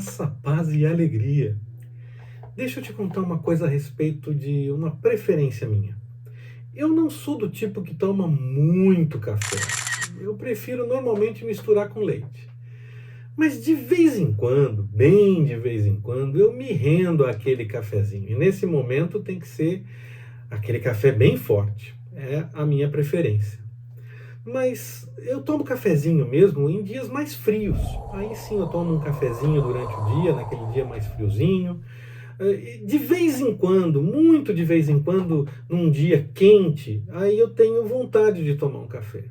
graça, paz e alegria. Deixa eu te contar uma coisa a respeito de uma preferência minha. Eu não sou do tipo que toma muito café. Eu prefiro normalmente misturar com leite. Mas de vez em quando, bem de vez em quando, eu me rendo àquele cafezinho. E nesse momento tem que ser aquele café bem forte. É a minha preferência. Mas eu tomo cafezinho mesmo em dias mais frios. Aí sim eu tomo um cafezinho durante o dia, naquele dia mais friozinho. De vez em quando, muito de vez em quando, num dia quente, aí eu tenho vontade de tomar um café.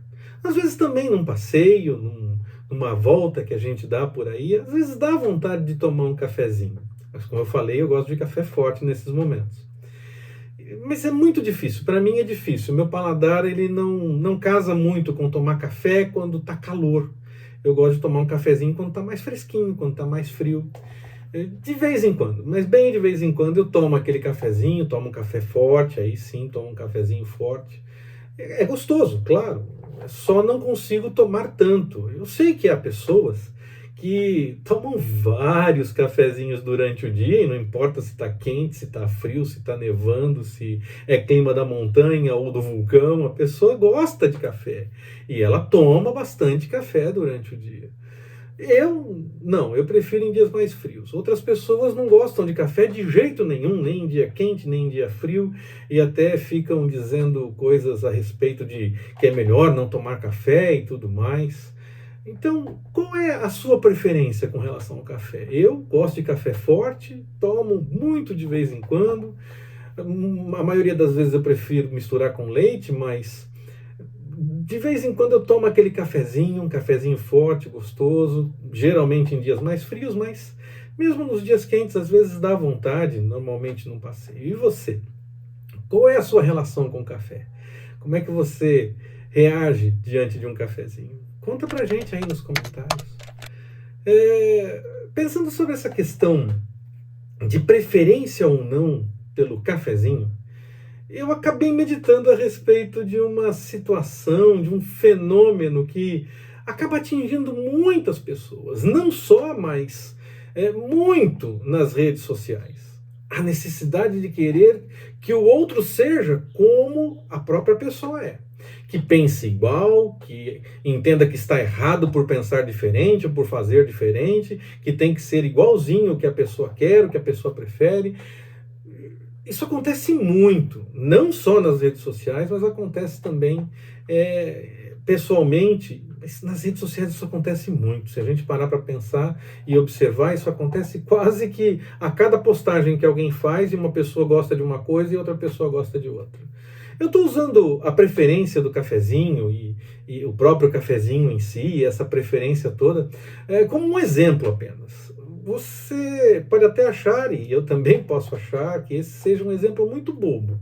Às vezes também num passeio, numa volta que a gente dá por aí, às vezes dá vontade de tomar um cafezinho. Mas como eu falei, eu gosto de café forte nesses momentos. Mas é muito difícil, para mim é difícil. Meu paladar ele não casa muito com tomar café quando tá calor. Eu gosto de tomar um cafezinho quando tá mais fresquinho, quando tá mais frio. De vez em quando, mas bem de vez em quando eu tomo aquele cafezinho, tomo um café forte, aí sim tomo um cafezinho forte. É gostoso, claro, só não consigo tomar tanto. Eu sei que há pessoas que tomam vários cafezinhos durante o dia, e não importa se está quente, se está frio, se está nevando, se é clima da montanha ou do vulcão, a pessoa gosta de café. E ela toma bastante café durante o dia. Eu não, eu prefiro em dias mais frios. Outras pessoas não gostam de café de jeito nenhum, nem em dia quente, nem em dia frio, e até ficam dizendo coisas a respeito de que é melhor não tomar café e tudo mais. Então, qual é a sua preferência com relação ao café? Eu gosto de café forte, tomo muito de vez em quando. A maioria das vezes eu prefiro misturar com leite, mas de vez em quando eu tomo aquele cafezinho, um cafezinho forte, gostoso, geralmente em dias mais frios, mas mesmo nos dias quentes, às vezes dá vontade, normalmente num passeio. E você? Qual é a sua relação com o café? Como é que você reage diante de um cafezinho? Conta pra gente aí nos comentários. Pensando sobre essa questão de preferência ou não pelo cafezinho, eu acabei meditando a respeito de uma situação, de um fenômeno que acaba atingindo muitas pessoas, não só, mas muito nas redes sociais. A necessidade de querer que o outro seja como a própria pessoa é. Que pense igual, que entenda que está errado por pensar diferente ou por fazer diferente, que tem que ser igualzinho o que a pessoa quer, o que a pessoa prefere. Isso acontece muito, não só nas redes sociais, mas acontece também pessoalmente. Nas redes sociais isso acontece muito. Se a gente parar para pensar e observar, isso acontece quase que a cada postagem que alguém faz e uma pessoa gosta de uma coisa e outra pessoa gosta de outra. Eu estou usando a preferência do cafezinho e o próprio cafezinho em si, essa preferência toda, como um exemplo apenas. Você pode até achar, e eu também posso achar, que esse seja um exemplo muito bobo.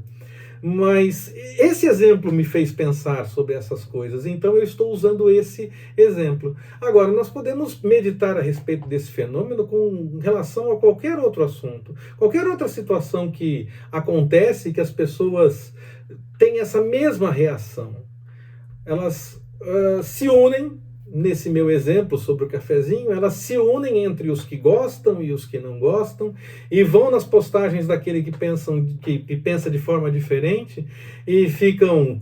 Mas esse exemplo me fez pensar sobre essas coisas, então eu estou usando esse exemplo. Agora, nós podemos meditar a respeito desse fenômeno com relação a qualquer outro assunto, qualquer outra situação que acontece que as pessoas têm essa mesma reação. Elas se unem. Nesse meu exemplo sobre o cafezinho, elas se unem entre os que gostam e os que não gostam e vão nas postagens daquele que pensa de forma diferente e ficam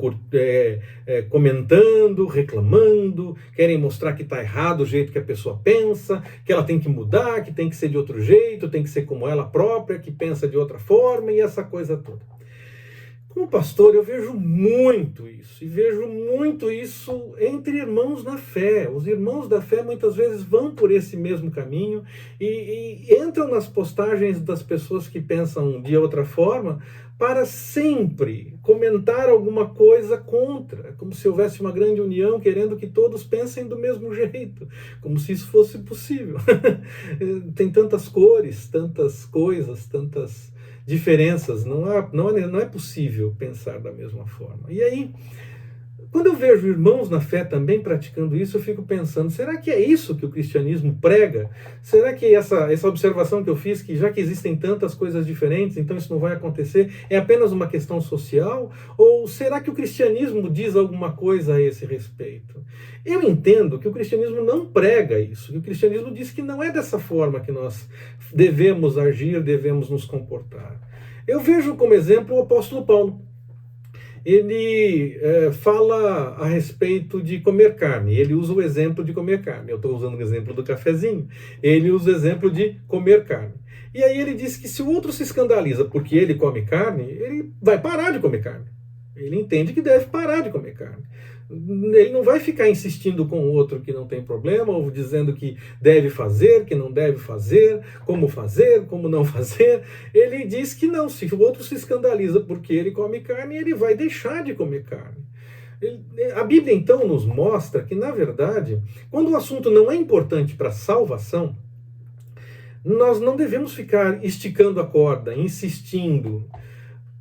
comentando, reclamando, querem mostrar que está errado o jeito que a pessoa pensa, que ela tem que mudar, que tem que ser de outro jeito, tem que ser como ela própria, que pensa de outra forma e essa coisa toda. Como pastor, eu vejo muito isso, e vejo muito isso entre irmãos na fé. Os irmãos da fé muitas vezes vão por esse mesmo caminho e entram nas postagens das pessoas que pensam de outra forma para sempre comentar alguma coisa contra, como se houvesse uma grande união querendo que todos pensem do mesmo jeito, como se isso fosse possível. Tem tantas cores, tantas coisas, tantas diferenças, não é possível pensar da mesma forma. E aí, Quando eu vejo irmãos na fé também praticando isso, eu fico pensando, será que é isso que o cristianismo prega? Será que essa observação que eu fiz, que já que existem tantas coisas diferentes, então isso não vai acontecer, é apenas uma questão social? Ou será que o cristianismo diz alguma coisa a esse respeito? Eu entendo que o cristianismo não prega isso, que o cristianismo diz que não é dessa forma que nós devemos agir, devemos nos comportar. Eu vejo como exemplo o apóstolo Paulo. Ele fala a respeito de comer carne. Ele usa o exemplo de comer carne. Eu estou usando o exemplo do cafezinho. Ele usa o exemplo de comer carne. E aí ele diz que se o outro se escandaliza porque ele come carne, ele vai parar de comer carne. Ele entende que deve parar de comer carne. Ele não vai ficar insistindo com o outro que não tem problema, ou dizendo que deve fazer, que não deve fazer, como não fazer. Ele diz que não, se o outro se escandaliza porque ele come carne, ele vai deixar de comer carne. A Bíblia então nos mostra que, na verdade, quando o assunto não é importante para a salvação, nós não devemos ficar esticando a corda, insistindo.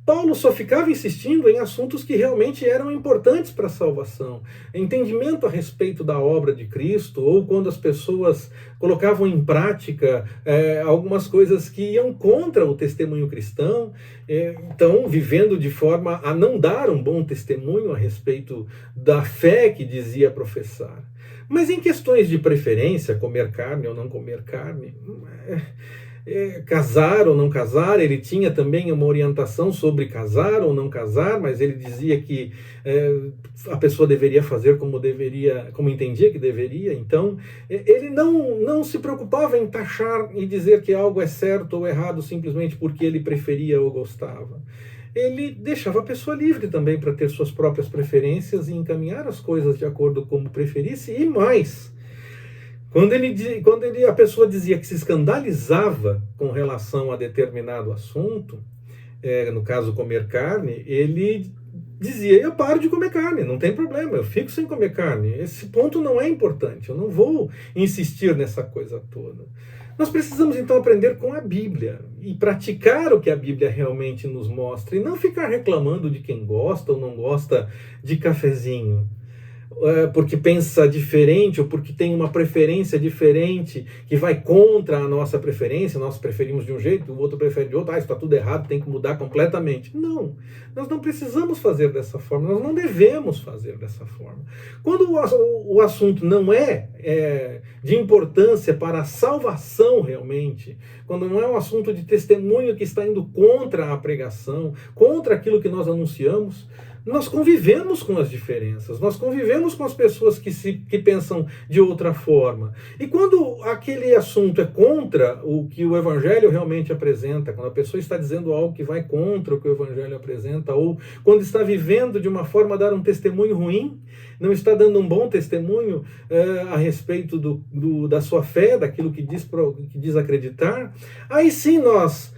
Paulo só ficava insistindo em assuntos que realmente eram importantes para a salvação. Entendimento a respeito da obra de Cristo, ou quando as pessoas colocavam em prática algumas coisas que iam contra o testemunho cristão, então vivendo de forma a não dar um bom testemunho a respeito da fé que dizia professar. Mas em questões de preferência, comer carne ou não comer carne, casar ou não casar, ele tinha também uma orientação sobre casar ou não casar, mas ele dizia que a pessoa deveria fazer como entendia que deveria. Então, ele não se preocupava em taxar e dizer que algo é certo ou errado simplesmente porque ele preferia ou gostava. Ele deixava a pessoa livre também para ter suas próprias preferências e encaminhar as coisas de acordo com como preferisse, e mais. Quando a pessoa dizia que se escandalizava com relação a determinado assunto, no caso comer carne, ele dizia, eu paro de comer carne, não tem problema, eu fico sem comer carne. Esse ponto não é importante, eu não vou insistir nessa coisa toda. Nós precisamos então aprender com a Bíblia e praticar o que a Bíblia realmente nos mostra, e não ficar reclamando de quem gosta ou não gosta de cafezinho, porque pensa diferente, ou porque tem uma preferência diferente que vai contra a nossa preferência. Nós preferimos de um jeito, o outro prefere de outro, isso está tudo errado, tem que mudar completamente. Não, nós não precisamos fazer dessa forma, nós não devemos fazer dessa forma. Quando o assunto não é de importância para a salvação realmente, quando não é um assunto de testemunho que está indo contra a pregação, contra aquilo que nós anunciamos, nós convivemos com as diferenças, nós convivemos com as pessoas que pensam de outra forma. E quando aquele assunto é contra o que o Evangelho realmente apresenta, quando a pessoa está dizendo algo que vai contra o que o Evangelho apresenta, ou quando está vivendo de uma forma a dar um testemunho ruim, não está dando um bom testemunho a respeito da sua fé, daquilo que diz acreditar, aí sim nós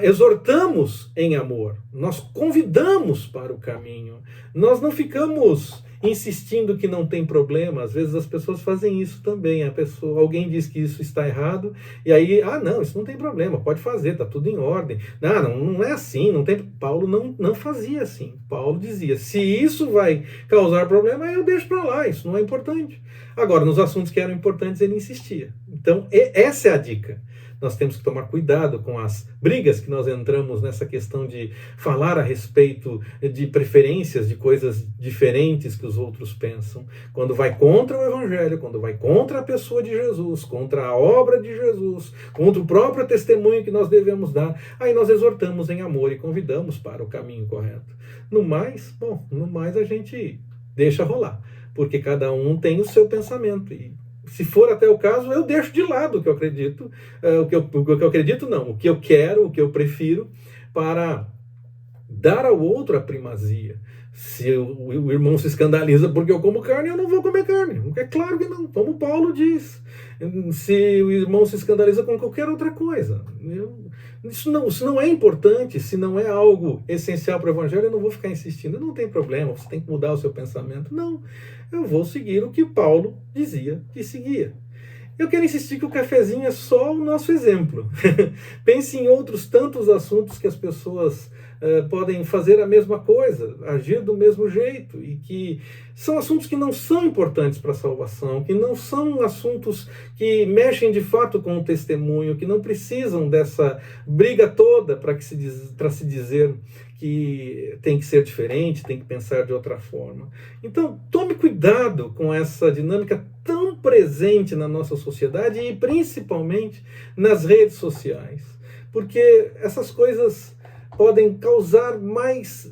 exortamos em amor, nós convidamos para o caminho, nós não ficamos insistindo que não tem problema. Às vezes as pessoas fazem isso também. Alguém diz que isso está errado, e aí, não, isso não tem problema, pode fazer, está tudo em ordem. Não é assim, não tem. Paulo não fazia assim. Paulo dizia, se isso vai causar problema, eu deixo para lá, isso não é importante. Agora, nos assuntos que eram importantes, ele insistia. Então, essa é a dica. Nós temos que tomar cuidado com as brigas que nós entramos nessa questão de falar a respeito de preferências, de coisas diferentes que os outros pensam. Quando vai contra o Evangelho, quando vai contra a pessoa de Jesus, contra a obra de Jesus, contra o próprio testemunho que nós devemos dar, aí nós exortamos em amor e convidamos para o caminho correto. No mais a gente deixa rolar, porque cada um tem o seu pensamento, e se for até o caso, eu deixo de lado o que eu acredito, o que eu quero, o que eu prefiro, para dar ao outro a primazia. Se o irmão se escandaliza porque eu como carne, eu não vou comer carne. É claro que não, como Paulo diz. Se o irmão se escandaliza com qualquer outra coisa, isso não é importante, se não é algo essencial para o Evangelho, eu não vou ficar insistindo. Não tem problema, você tem que mudar o seu pensamento. Não, eu vou seguir o que Paulo dizia que seguia. Eu quero insistir que o cafezinho é só o nosso exemplo. Pense em outros tantos assuntos que as pessoas podem fazer a mesma coisa, agir do mesmo jeito, e que são assuntos que não são importantes para a salvação, que não são assuntos que mexem de fato com o testemunho, que não precisam dessa briga toda para se dizer que tem que ser diferente, tem que pensar de outra forma. Então, tome cuidado com essa dinâmica tão presente na nossa sociedade e principalmente nas redes sociais, porque essas coisas podem causar mais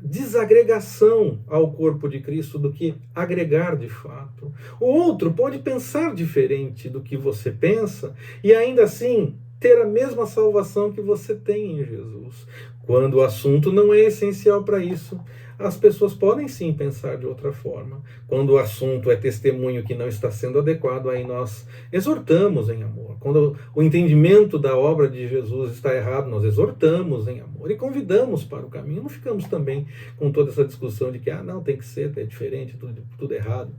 desagregação ao corpo de Cristo do que agregar de fato. O outro pode pensar diferente do que você pensa e ainda assim ter a mesma salvação que você tem em Jesus. Quando o assunto não é essencial para isso, as pessoas podem sim pensar de outra forma. Quando o assunto é testemunho que não está sendo adequado, aí nós exortamos em amor. Quando o entendimento da obra de Jesus está errado, nós exortamos em amor e convidamos para o caminho. Não ficamos também com toda essa discussão de que não, tem que ser, é diferente, tudo errado,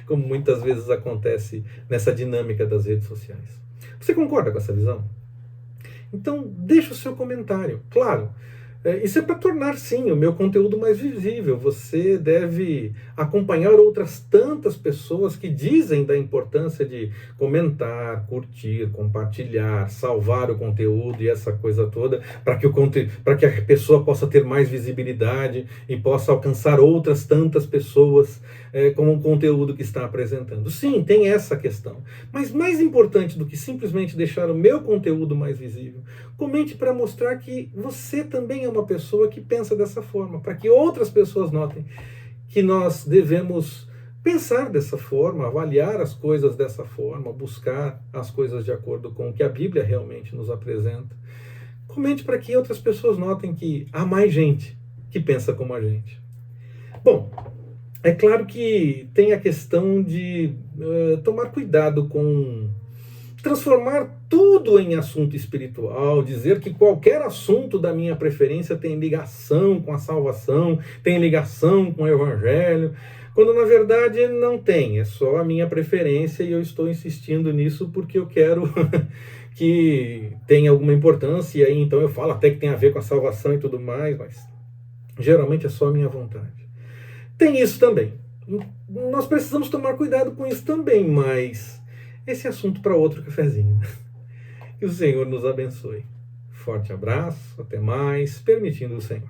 como muitas vezes acontece nessa dinâmica das redes sociais. Você concorda com essa visão? Então, deixa o seu comentário. Claro, isso é para tornar, sim, o meu conteúdo mais visível. Você deve acompanhar outras tantas pessoas que dizem da importância de comentar, curtir, compartilhar, salvar o conteúdo e essa coisa toda, para que a pessoa possa ter mais visibilidade e possa alcançar outras tantas pessoas com o conteúdo que está apresentando. Sim, tem essa questão. Mas mais importante do que simplesmente deixar o meu conteúdo mais visível, comente para mostrar que você também é uma pessoa que pensa dessa forma, para que outras pessoas notem que nós devemos pensar dessa forma, avaliar as coisas dessa forma, buscar as coisas de acordo com o que a Bíblia realmente nos apresenta. Comente para que outras pessoas notem que há mais gente que pensa como a gente. Bom, é claro que tem a questão de tomar cuidado com transformar tudo em assunto espiritual, dizer que qualquer assunto da minha preferência tem ligação com a salvação, tem ligação com o evangelho, quando na verdade não tem, é só a minha preferência e eu estou insistindo nisso porque eu quero que tenha alguma importância, e aí então eu falo até que tem a ver com a salvação e tudo mais, mas geralmente é só a minha vontade. Tem isso também. Nós precisamos tomar cuidado com isso também, mas esse é assunto para outro cafezinho. Que o Senhor nos abençoe. Forte abraço, até mais, permitindo o Senhor.